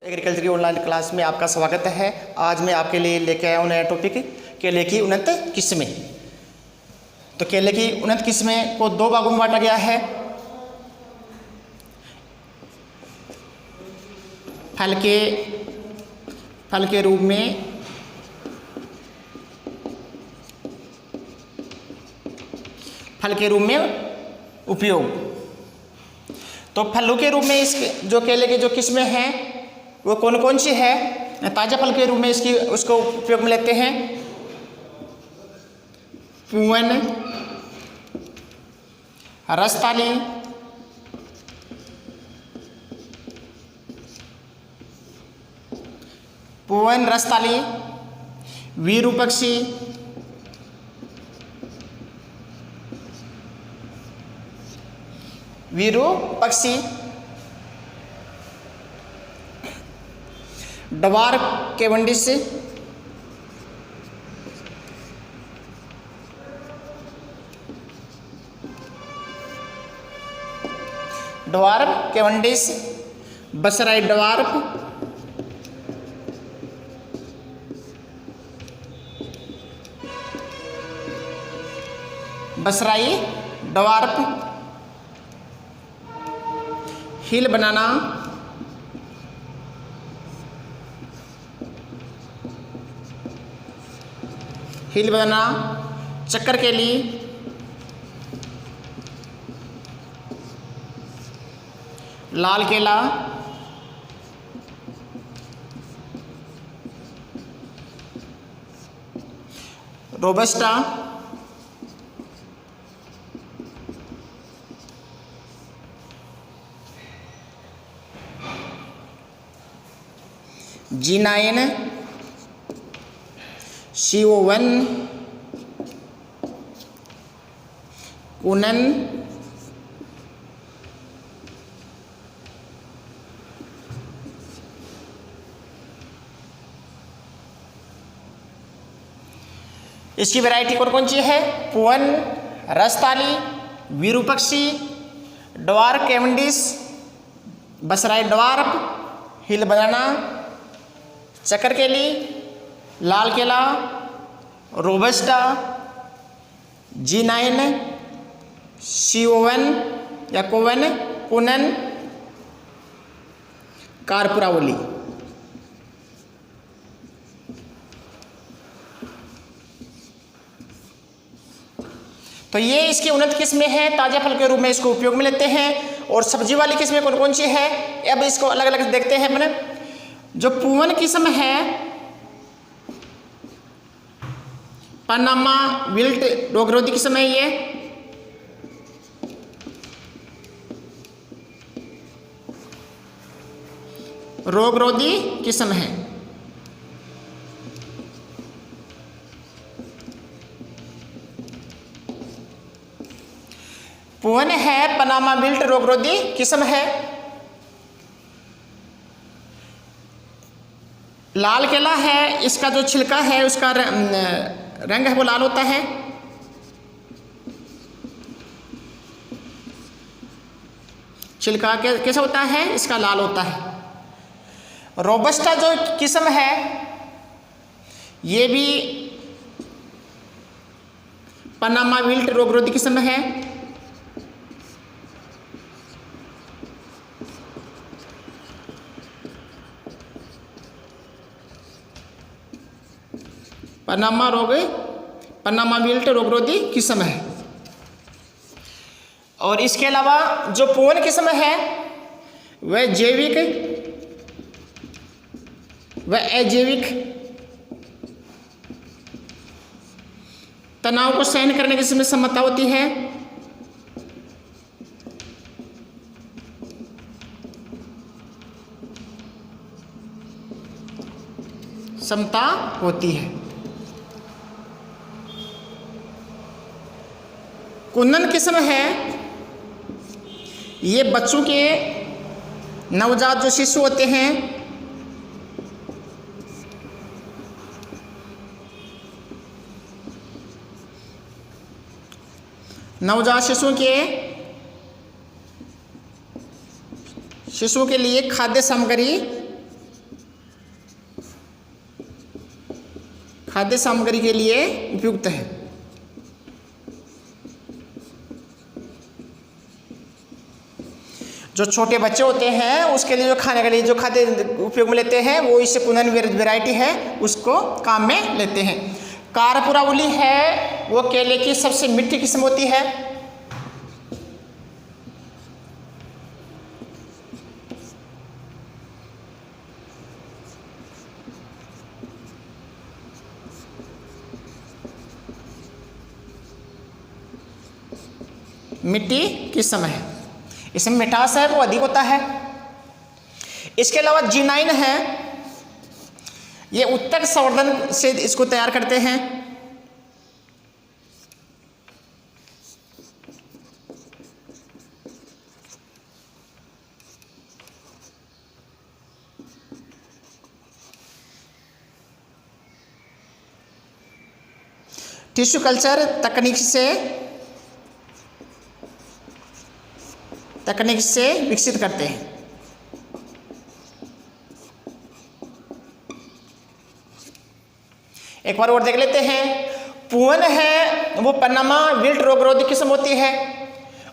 Agriculture की online class में आपका स्वागत है। आज मैं आपके लिए लेके आया हूँ नया टॉपिक, केले की उन्नत किस्में। तो केले की उन्नत किस्में को दो भागों में बांटा गया है। फल के रूप में उपयोग। तो फलों के रूप में इसके जो केले के जो किस्में हैं वो कौन कौन सी है। ताज़ा फल के रूप में उसको उपयोग में लेते हैं। Poovan, रसताली, विरूपक्षी, dwarf Cavendish, Basrai dwarf, हिल बनाना, चक्कर केली, लाल केला, रोबस्टा, G9, CO1, कुनन, इसकी वैरायटी कौन कौन सी है। Poovan, रसताली, विरूपक्षी, dwarf Cavendish, Basrai dwarf, हिल बनाना, चक्कर केली, लाल केला, रोबस्टा, G9, CO1 या कुनन, कारपुरावली। तो ये इसकी उन्नत किस्में हैं। ताज़ा फल के रूप में इसको उपयोग में लेते हैं। और सब्जी वाली किस्में कौन कौन सी है, अब इसको अलग अलग देखते हैं अपने। जो पूवन किस्म है, पनामा विल्ट रोगरोधी किस्म है। ये रोगरोधी किस्म है। पूवन है पनामा विल्ट रोगरोधी किस्म है। लाल केला है, इसका जो छिलका है उसका रंग है वो लाल होता है। छिलका कैसा होता है, इसका लाल होता है। रोबस्टा जो किस्म है ये भी पनामा विल्ट रोगरोधी किस्म है। पनामा विल्ट रोगरोधी किस्म है। और इसके अलावा जो पूवन किस्म है वह जैविक व अजैविक तनाव को सहन करने की इसमें क्षमता होती है। कुनन किस्म है, ये बच्चों के नवजात जो शिशु होते हैं नवजात शिशुओं के लिए खाद्य सामग्री खाद्य सामग्री के लिए उपयुक्त है। जो छोटे बच्चे होते हैं उसके लिए जो खाने के लिए जो खाद्य उपयोग में लेते हैं वो इससे कुंदन वैरायटी है उसको काम में लेते हैं। कारपुरावली है वो केले की सबसे मीठी किस्म होती है। मीठी किस्म है, इसमें मिठास है वो अधिक होता है। इसके अलावा G9 है, ये उत्तक संवर्धन से इसको तैयार करते हैं। टिश्यू कल्चर तकनीक से विकसित करते हैं। एक बार और देख लेते हैं। पुअन है वो पनामा विल्ट रोगरोधी किस्म होती है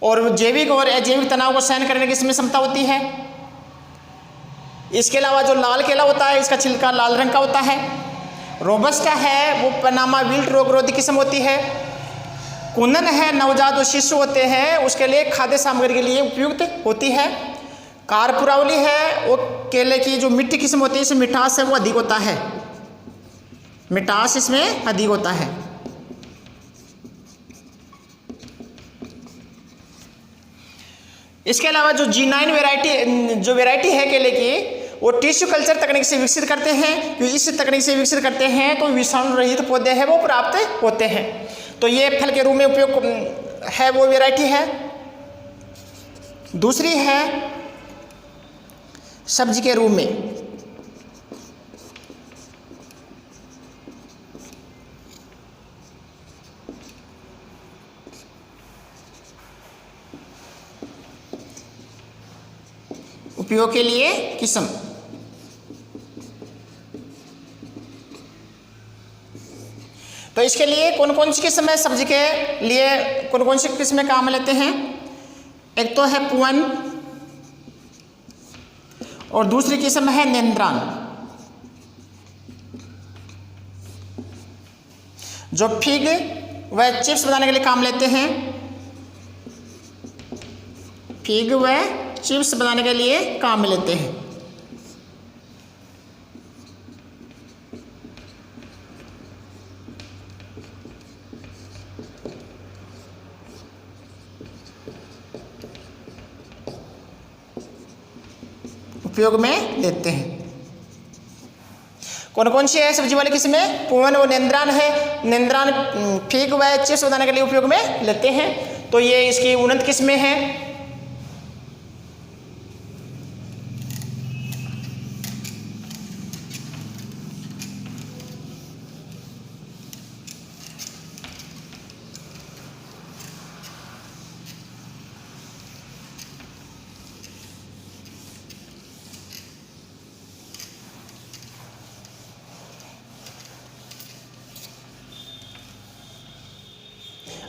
और जैविक और अजैविक तनाव को सहन करने की इसमें क्षमता होती है। इसके अलावा जो लाल केला होता है इसका छिलका लाल रंग का होता है। रोबस्टा है वो पनामा विल्ट रोगरोधी किस्म होती है। कुंदन है नवजात जो शिशु होते हैं उसके लिए खाद्य सामग्री के लिए उपयुक्त होती है। कारपुरावली है वो केले की जो मीठी किस्म होती है इसमें मिठास है वो अधिक होता है, मिठास इसमें अधिक होता है। इसके अलावा जो G9 वैरायटी है केले की वो टिश्यू कल्चर तकनीक से विकसित करते हैं। जो इस तकनीक से विकसित करते हैं तो विषाणु रहित पौधे हैं वो प्राप्त होते हैं। तो ये फल के रूप में उपयोग है वो वैरायटी है। दूसरी है सब्जी के रूप में। उपयोग के लिए किस्म तो इसके लिए कौन कौन सी किस्म है सब्जी के लिए, कौन कौन सी किस्में काम में लेते हैं। एक तो है पुअन और दूसरी किस्म है नेंद्रान। जो फिग व चिप्स बनाने के लिए काम लेते हैं, फिग व चिप्स बनाने के लिए काम में लेते हैं। उपयोग में लेते हैं। कौन कौन सी है सब्जी वाली किस्में। पुअन और नेंद्रान है। नेंद्रान फिग व चिप्स बनाने के लिए उपयोग में लेते हैं। तो ये इसकी उन्नत किस्में हैं।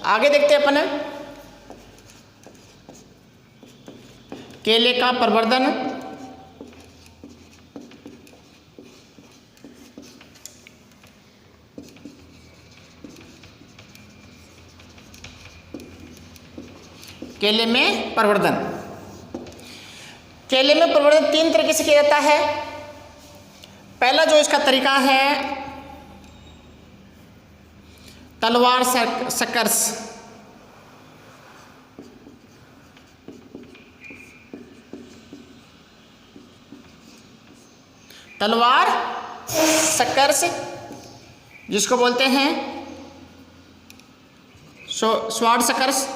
आगे देखते हैं अपन केले का प्रवर्धन। केले में प्रवर्धन तीन तरीके से किया जाता है। पहला जो इसका तरीका है तलवार सकर्स। तलवार सकर्स जिसको बोलते हैं स्वाड सकर्स।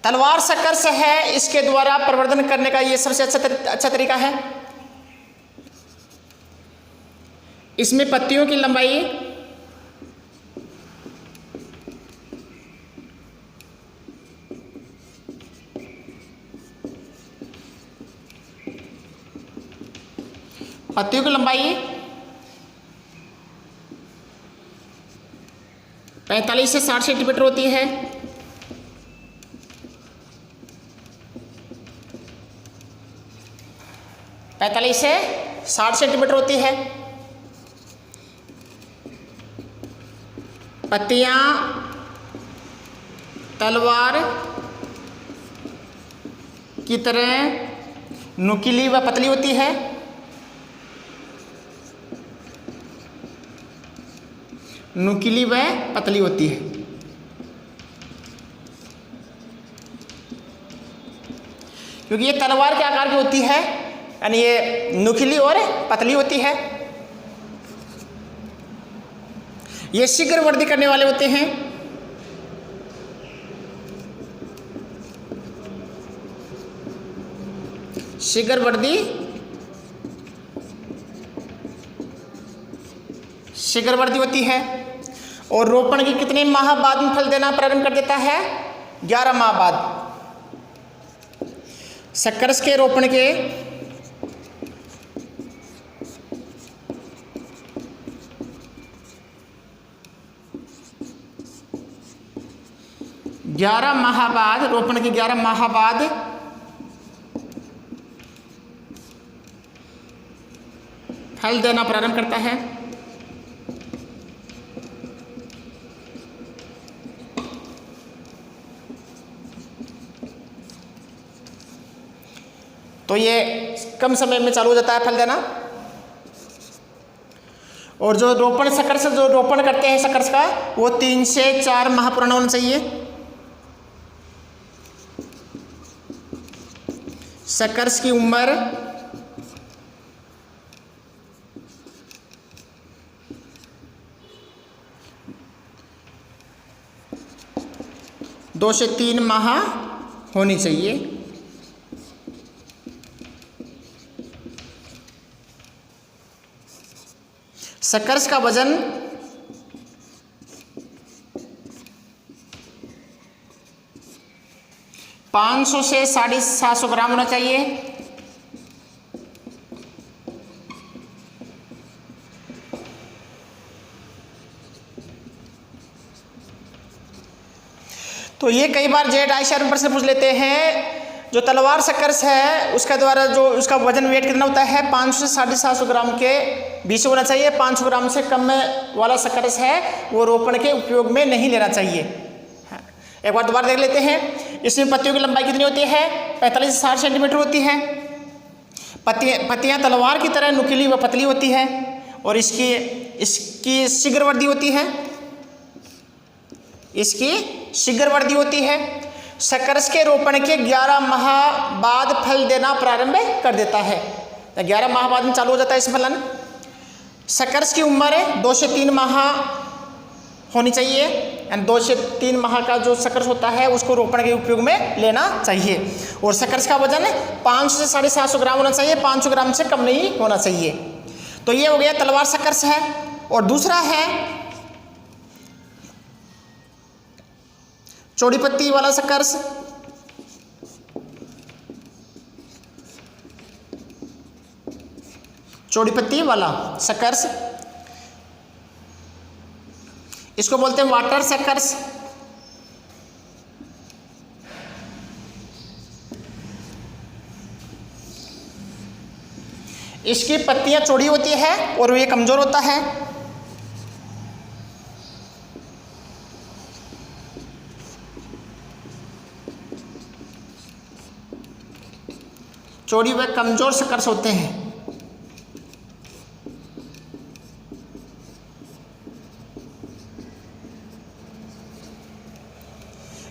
तलवार सकर्स है, इसके द्वारा प्रवर्धन करने का ये सबसे अच्छा तरीका है। इसमें पत्तियों की लंबाई 1 पत्तियों की लंबाई 45 से 60 सेंटीमीटर होती है। पैंतालीस से 60 सेंटीमीटर होती है। पत्तियां तलवार की तरह नुकीली व पतली होती है। नुकीली व पतली होती है। क्योंकि ये तलवार के आकार की होती है, यानी ये नुकीली और पतली होती है। ये शीघ्र वृद्धि करने वाले होते हैं। शीघ्र वृद्धि होती है। और रोपण के कितने माह बाद में फल देना प्रारंभ कर देता है? 11 माह बाद। शक्करस के रोपण के 11 माह बाद, रोपण के 11 माह बाद फल देना प्रारंभ करता है। तो ये कम समय में चालू हो जाता है फल देना। और जो रोपण शकर्स जो रोपण करते हैं शकर्स का, वो 3 से 4 माह पुराना होना चाहिए। शकर्स की उम्र 2 से 3 माह होनी चाहिए। शकर्स का वजन 500 से 750 ग्राम होना चाहिए। तो ये कई बार जेड आईसीआर में प्रश्न पूछ लेते हैं। जो तलवार शकर्स है उसका द्वारा जो उसका वजन वेट कितना होता है? 500 से 750 ग्राम के बीच होना चाहिए। 500 ग्राम से कम में वाला शकर्स है वो रोपण के उपयोग में नहीं लेना चाहिए। एक बार दोबारा देख लेते हैं। इसमें पत्तियों की लंबाई कितनी होती है? 45 से 60 सेंटीमीटर होती है। पत्तियां तलवार की तरह नुकीली व पतली होती है। और इसकी शीघ्र वृद्धि होती है। इसकी शीघ्र वृद्धि होती है। शकर्स के रोपण के 11 माह बाद फल देना प्रारंभ कर देता है। 11 माह बाद में चालू हो जाता है इस फलन। शकर्स की उम्र 2 से 3 माह होनी चाहिए। यानी 2 से 3 माह का जो शकर्स होता है उसको रोपण के उपयोग में लेना चाहिए। और शकर्स का वजन 500 से 750 ग्राम होना चाहिए। 500 ग्राम से कम नहीं होना चाहिए। तो ये हो गया तलवार शकर्स है। और दूसरा है चौड़ी पत्ती वाला शकर्स। चौड़ी पत्ती वाला शकर्स, इसको बोलते हैं वाटर शकर्स। इसकी पत्तियां चौड़ी होती है और ये कमजोर होता है। चौड़ी व कमजोर शकर्स होते हैं।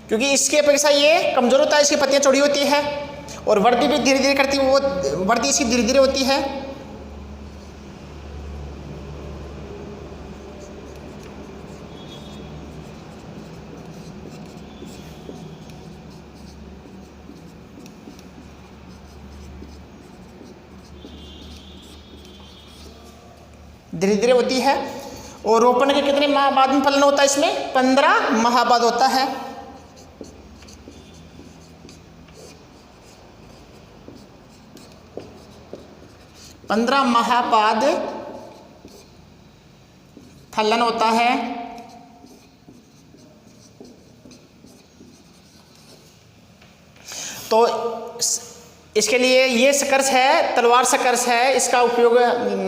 क्योंकि इसकी अपेक्षा ये कमजोर होता है, इसकी पत्तियां चौड़ी होती है और वृद्धि भी धीरे धीरे करती है। वो वृद्धि इसकी धीरे धीरे होती है। धीरे धीरे होती है। और रोपण के कितने माह बाद में फलन होता है? इसमें 15 माह बाद होता है। 15 माह बाद फलन होता है। तो इसके लिए ये सकर्ष है, तलवार सकर्ष है, इसका उपयोग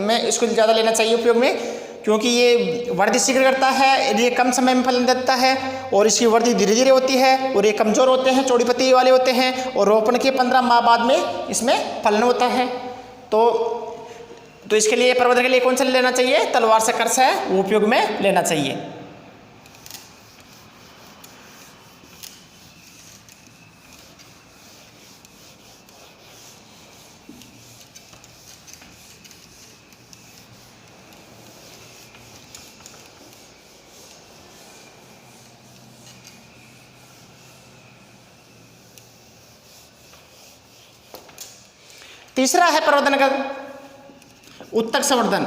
में इसको ज़्यादा लेना चाहिए उपयोग में, क्योंकि ये वृद्धि शीघ्र करता है, ये कम समय में फलन देता है और इसकी वृद्धि धीरे धीरे होती है और ये कमज़ोर होते हैं, चौड़ी पत्ती वाले होते हैं और रोपण के 15 माह बाद में इसमें फलन होता है। तो इसके लिए प्रवर्धन के लिए कौन सा लेना चाहिए? तलवार सकर्ष है, वो उपयोग में लेना चाहिए। तीसरा है प्रवर्धन का उत्तक संवर्धन।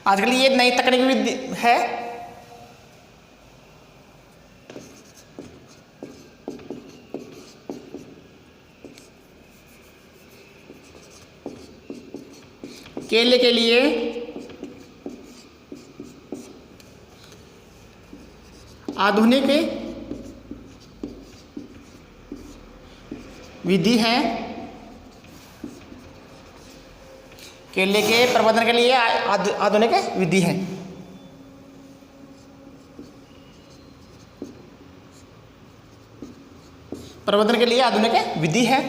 आजकल ये नई तकनीक भी है। केले के लिए आधुनिक विधि है। केले के प्रबंधन के लिए आधुनिक विधि है। प्रबंधन के लिए आधुनिक विधि है।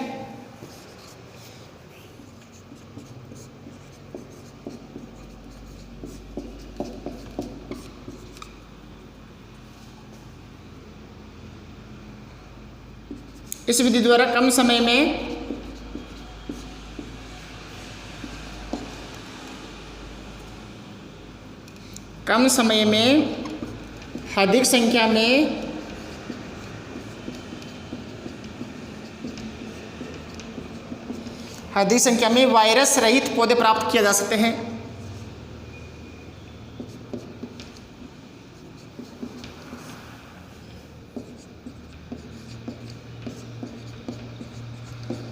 इस विधि द्वारा कम समय में अधिक संख्या में वायरस रहित पौधे प्राप्त किए जा सकते हैं।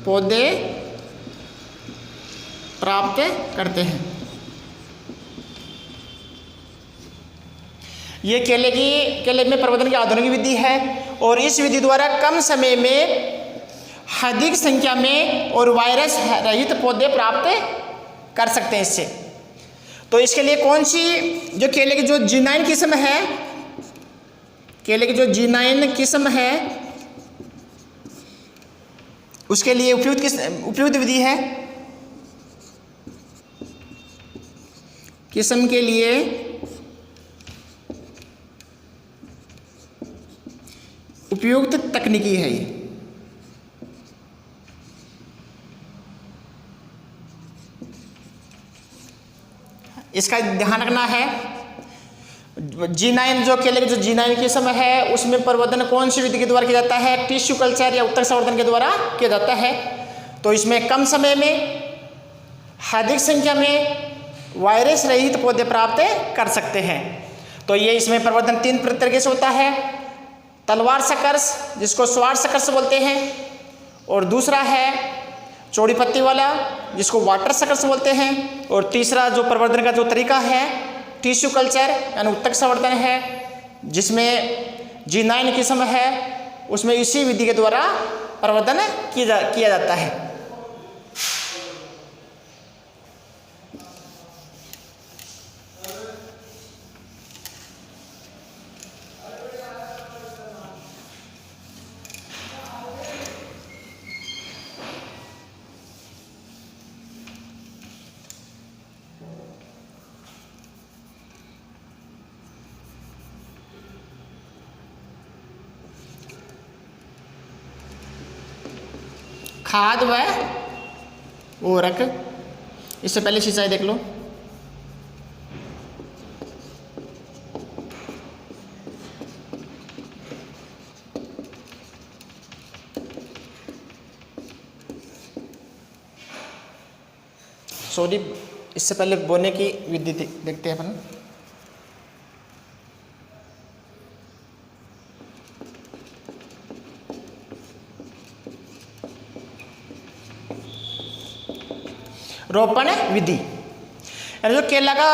पौधे प्राप्त करते हैं। ये केले में प्रवर्धन की आधुनिक विधि है और इस विधि द्वारा कम समय में अधिक संख्या में और वायरस रहित पौधे प्राप्त कर सकते हैं इससे। तो इसके लिए कौन सी जो केले की जो G9 किस्म है, केले की जो G9 किस्म है उसके लिए उपयुक्त विधि है। किस्म के लिए उपयुक्त तकनीकी है ये। इसका ध्यान रखना है। G9 जो केले की जो G9 किस्म है उसमें प्रवर्धन कौन सी विधि के द्वारा किया जाता है? टिश्यू कल्चर या उत्तक संवर्धन के द्वारा किया जाता है। तो इसमें कम समय में अधिक संख्या में वायरस रहित पौधे प्राप्त कर सकते हैं। तो ये इसमें प्रवर्धन 3 तरीके से होता है। तलवार सकर्ष जिसको स्वार सकर्ष बोलते हैं, और दूसरा है चौड़ी पत्ती वाला जिसको वाटर सकर्ष बोलते हैं, और तीसरा जो प्रवर्धन का जो तरीका है टिश्यू कल्चर यानी उत्तक संवर्धन है, जिसमें G9 किस्म है उसमें इसी विधि के द्वारा प्रवर्धन किया जाता है। खाद व उर्वरक, इससे पहले सिंचाई देख लो। सॉरी, इससे पहले बोने की विधि देखते हैं अपन। रोपण विधि, यानी जो केला का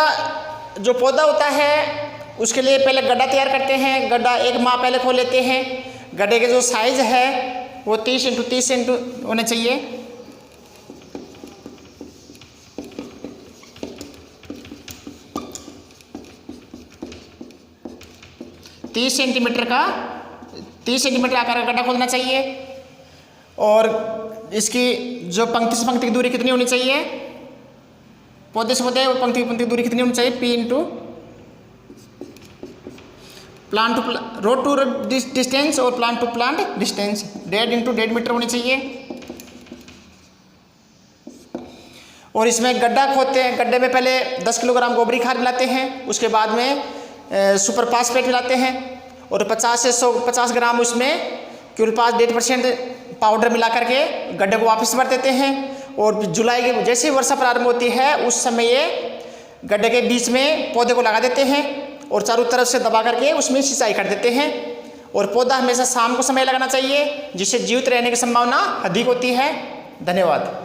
जो पौधा होता है उसके लिए पहले गड्ढा तैयार करते हैं। गड्ढा 1 माह पहले खोल लेते हैं। गड्ढे के जो साइज है वो 30 × 30 सेंट होने चाहिए। तीस सेंटीमीटर आकार का गड्ढा खोदना चाहिए। और इसकी जो पंक्ति से पंक्ति की दूरी कितनी होनी चाहिए, पौधे से पौधे पंक्ति की पंक्ति की दूरी कितनी होनी चाहिए, P × plant to road to road distance और plant to plant distance 1.5 × 1.5 metre होनी चाहिए। और इसमें गड्ढा खोदते हैं। गड्ढे में पहले 10 किलोग्राम गोबरी खाद मिलाते हैं, उसके बाद में सुपर फास्फेट मिलाते हैं और 50 से 150 ग्राम उसमें क्यूलपास 1.5% पाउडर मिला करके गड्ढे को वापस भर देते हैं। और जुलाई के जैसे ही वर्षा प्रारंभ होती है उस समय ये गड्ढे के बीच में पौधे को लगा देते हैं और चारों तरफ से दबा करके उसमें सिंचाई कर देते हैं। और पौधा हमेशा शाम को समय लगाना चाहिए, जिससे जीवित रहने की संभावना अधिक होती है। धन्यवाद।